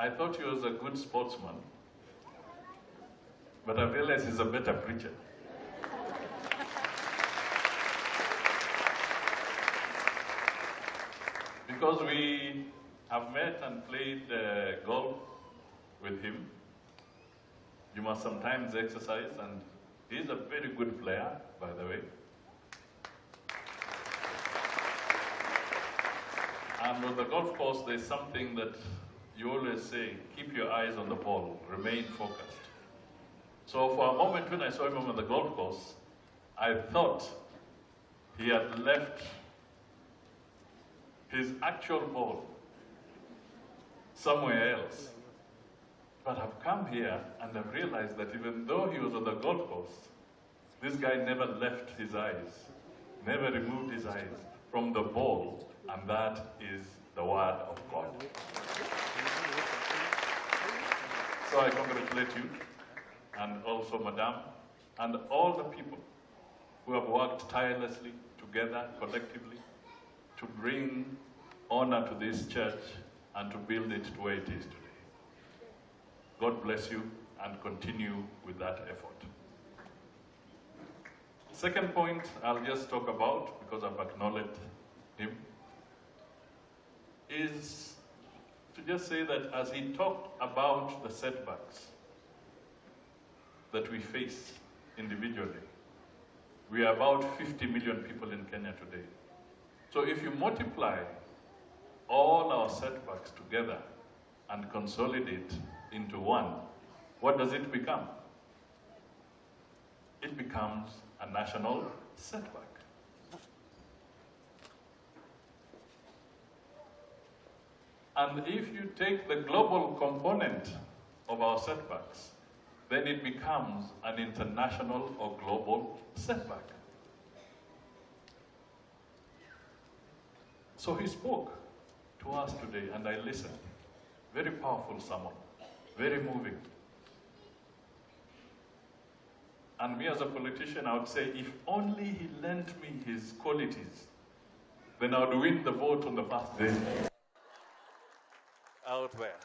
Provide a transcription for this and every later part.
I thought he was a good sportsman, but I realized he's a better preacher. Because we have met and played golf with him, you must sometimes exercise, and he's a very good player, by the way. And on the golf course, there's something that you always say, keep your eyes on the ball, remain focused. So for a moment when I saw him on the golf course, I thought he had left his actual ball somewhere else. But I've come here and I've realized that even though he was on the golf course, this guy never left his eyes, never removed his eyes from the ball, and that is the word of God. So I congratulate you, and also Madam, and all the people who have worked tirelessly together, collectively, to bring honor to this church and to build it to where it is today. God bless you and continue with that effort. Second point I'll just talk about, because I've acknowledged him, is to just say that as he talked about the setbacks that we face individually, we are about 50 million people in Kenya today. So if you multiply all our setbacks together and consolidate into one, what does it become? It becomes a national setback. And if you take the global component of our setbacks, then it becomes an international or global setback. So he spoke to us today, and I listened. Very powerful sermon, very moving. And me as a politician, I would say, if only he lent me his qualities, then I would win the vote on the first day. Out there.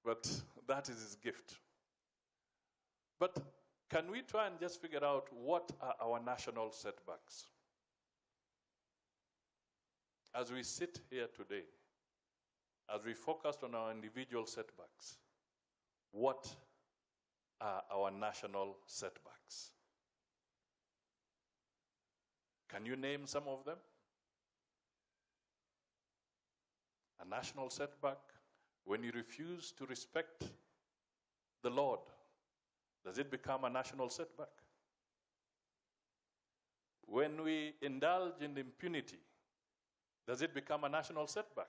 But that is his gift. But can we try and just figure out what are our national setbacks? As we sit here today, as we focused on our individual setbacks, what are our national setbacks? Can you name some of them? A national setback, when you refuse to respect the Lord, does it become a national setback? When we indulge in impunity, does it become a national setback?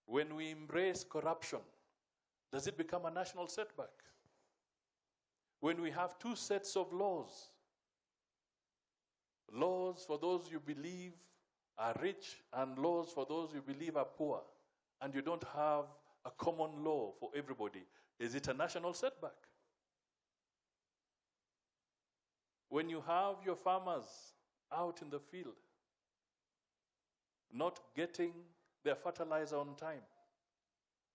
When we embrace corruption, does it become a national setback? When we have two sets of laws, laws for those you believe are rich and laws for those you believe are poor, and you don't have a common law for everybody, is it a national setback? When you have your farmers out in the field not getting their fertilizer on time,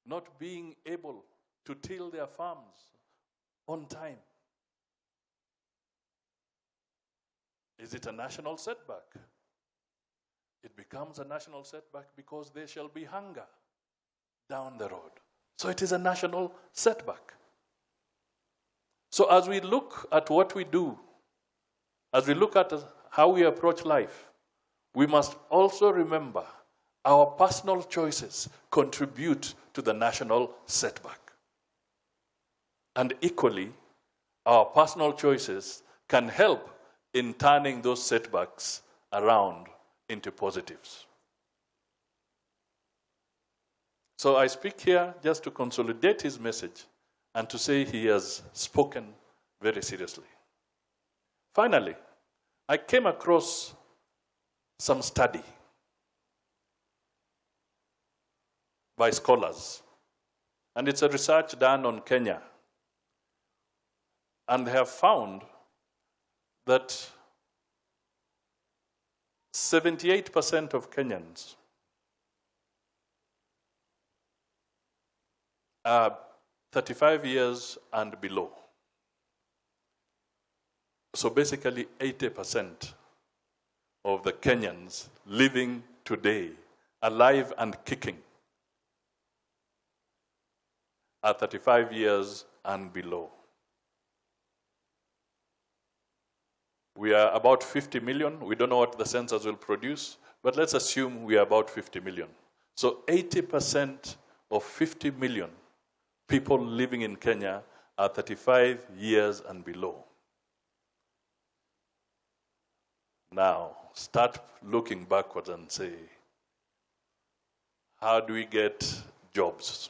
not being able to till their farms on time, is it a national setback? It becomes a national setback because there shall be hunger down the road. So it is a national setback. So as we look at what we do, as we look at how we approach life, we must also remember our personal choices contribute to the national setback. And equally, our personal choices can help in turning those setbacks around into positives. So I speak here just to consolidate his message and to say he has spoken very seriously. Finally, I came across some study by scholars, and it's a research done on Kenya. And they have found that 78% of Kenyans are 35 years and below. So basically 80% of the Kenyans living today, alive and kicking, are 35 years and below. We are about 50 million. We don't know what the census will produce, but let's assume we are about 50 million. So 80% of 50 million people living in Kenya are 35 years and below. Now, start looking backwards and say, how do we get jobs?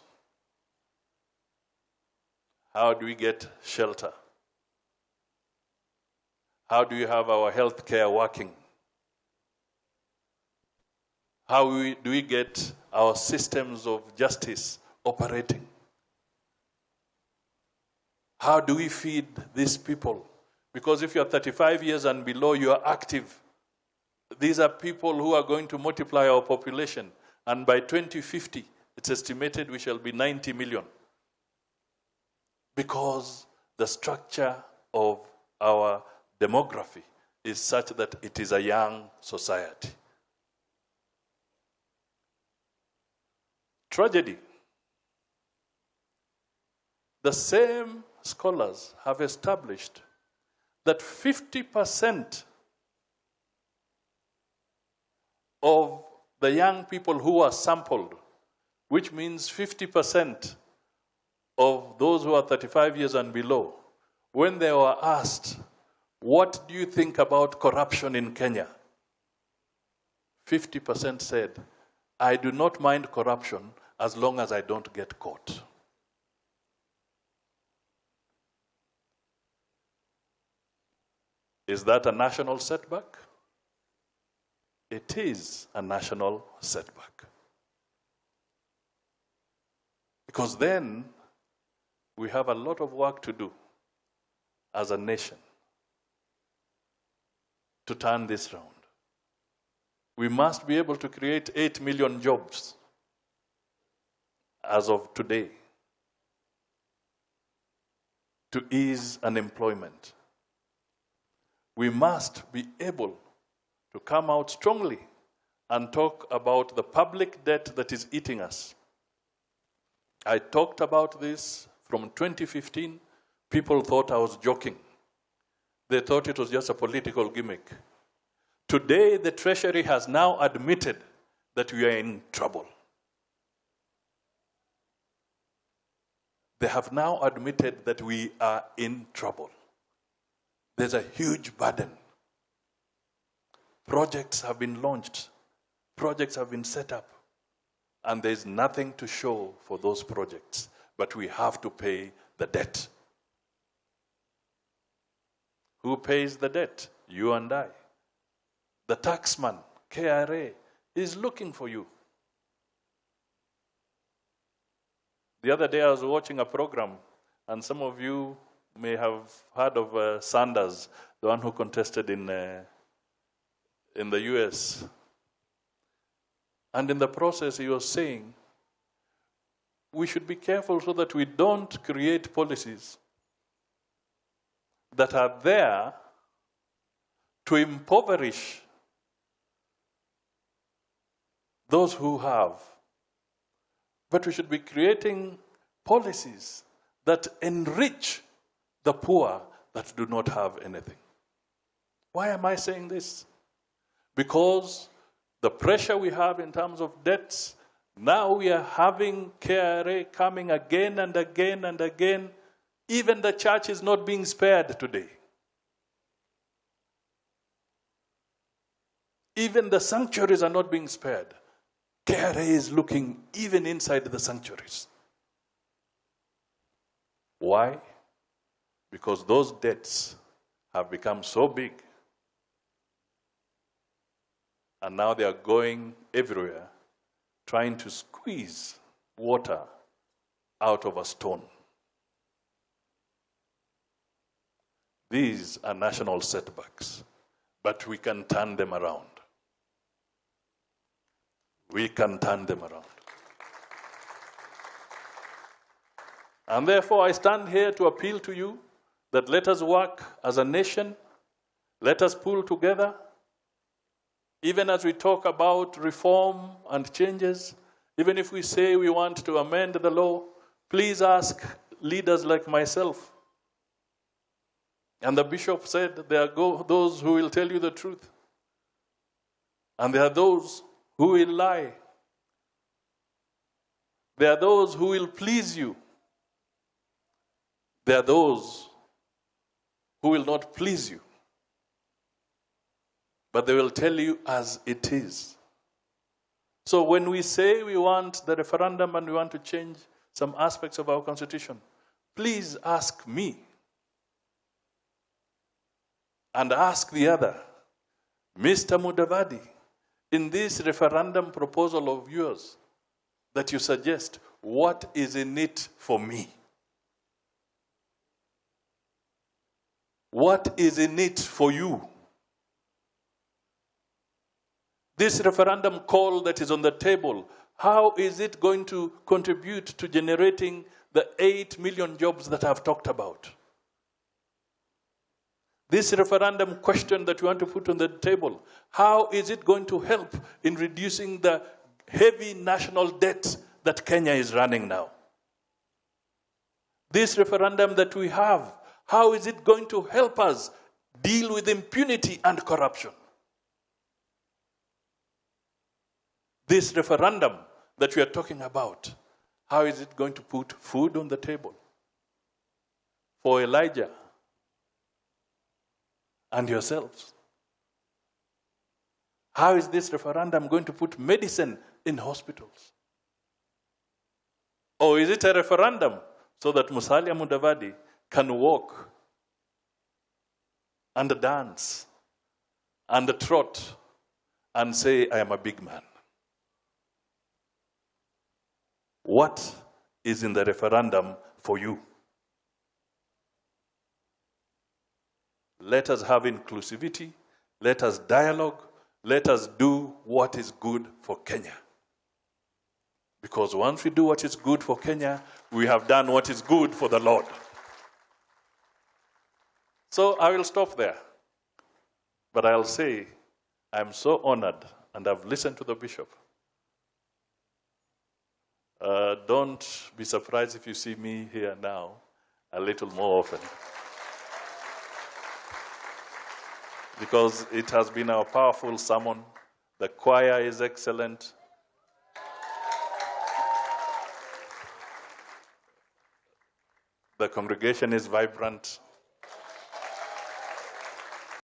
How do we get shelter? How do you have our health care working? How do we get our systems of justice operating? How do we feed these people? Because if you're 35 years and below, you are active. These are people who are going to multiply our population. And by 2050, it's estimated we shall be 90 million. Because the structure of our demography is such that it is a young society. Tragedy. The same scholars have established that 50% of the young people who are sampled, which means 50% of those who are 35 years and below, when they were asked, what do you think about corruption in Kenya? 50% said, I do not mind corruption as long as I don't get caught. Is that a national setback? It is a national setback. Because then we have a lot of work to do as a nation to turn this round. We must be able to create 8 million jobs as of today to ease unemployment. We must be able to come out strongly and talk about the public debt that is eating us. I talked about this from 2015. People thought I was joking. They thought it was just a political gimmick. Today, the Treasury has now admitted that we are in trouble. They have now admitted that we are in trouble. There's a huge burden. Projects have been launched. Projects have been set up. And there's nothing to show for those projects. But we have to pay the debt. Who pays the debt? You and I. The taxman, KRA, is looking for you. The other day I was watching a program, and some of you may have heard of Sanders, the one who contested in the US. And in the process, he was saying, we should be careful so that we don't create policies that are there to impoverish those who have. But we should be creating policies that enrich the poor that do not have anything. Why am I saying this? Because the pressure we have in terms of debts, now we are having KRA coming again and again and again. Even the church is not being spared today. Even the sanctuaries are not being spared. KRA is looking even inside the sanctuaries. Why? Because those debts have become so big. And now they are going everywhere, trying to squeeze water out of a stone. These are national setbacks, but we can turn them around. We can turn them around. And therefore, I stand here to appeal to you that let us work as a nation, let us pull together, even as we talk about reform and changes, even if we say we want to amend the law, please ask leaders like myself. And the bishop said there are those who will tell you the truth, and there are those who will lie. There are those who will please you. There are those who will not please you, but they will tell you as it is. So when we say we want the referendum and we want to change some aspects of our constitution, please ask me and ask the other, Mr. Mudavadi, in this referendum proposal of yours that you suggest, what is in it for me? What is in it for you? This referendum call that is on the table, how is it going to contribute to generating the 8 million jobs that I've talked about? This referendum question that you want to put on the table, how is it going to help in reducing the heavy national debt that Kenya is running now? This referendum that we have, how is it going to help us deal with impunity and corruption? This referendum that we are talking about, how is it going to put food on the table for Elijah and yourselves? How is this referendum going to put medicine in hospitals? Or is it a referendum so that Musalia Mudavadi can walk and dance and trot and say, I am a big man? What is in the referendum for you? Let us have inclusivity. Let us dialogue. Let us do what is good for Kenya. Because once we do what is good for Kenya, we have done what is good for the Lord. So I will stop there. But I'll say, I'm so honored, and I've listened to the bishop. Don't be surprised if you see me here now a little more often. Because it has been a powerful sermon. The choir is excellent. The congregation is vibrant.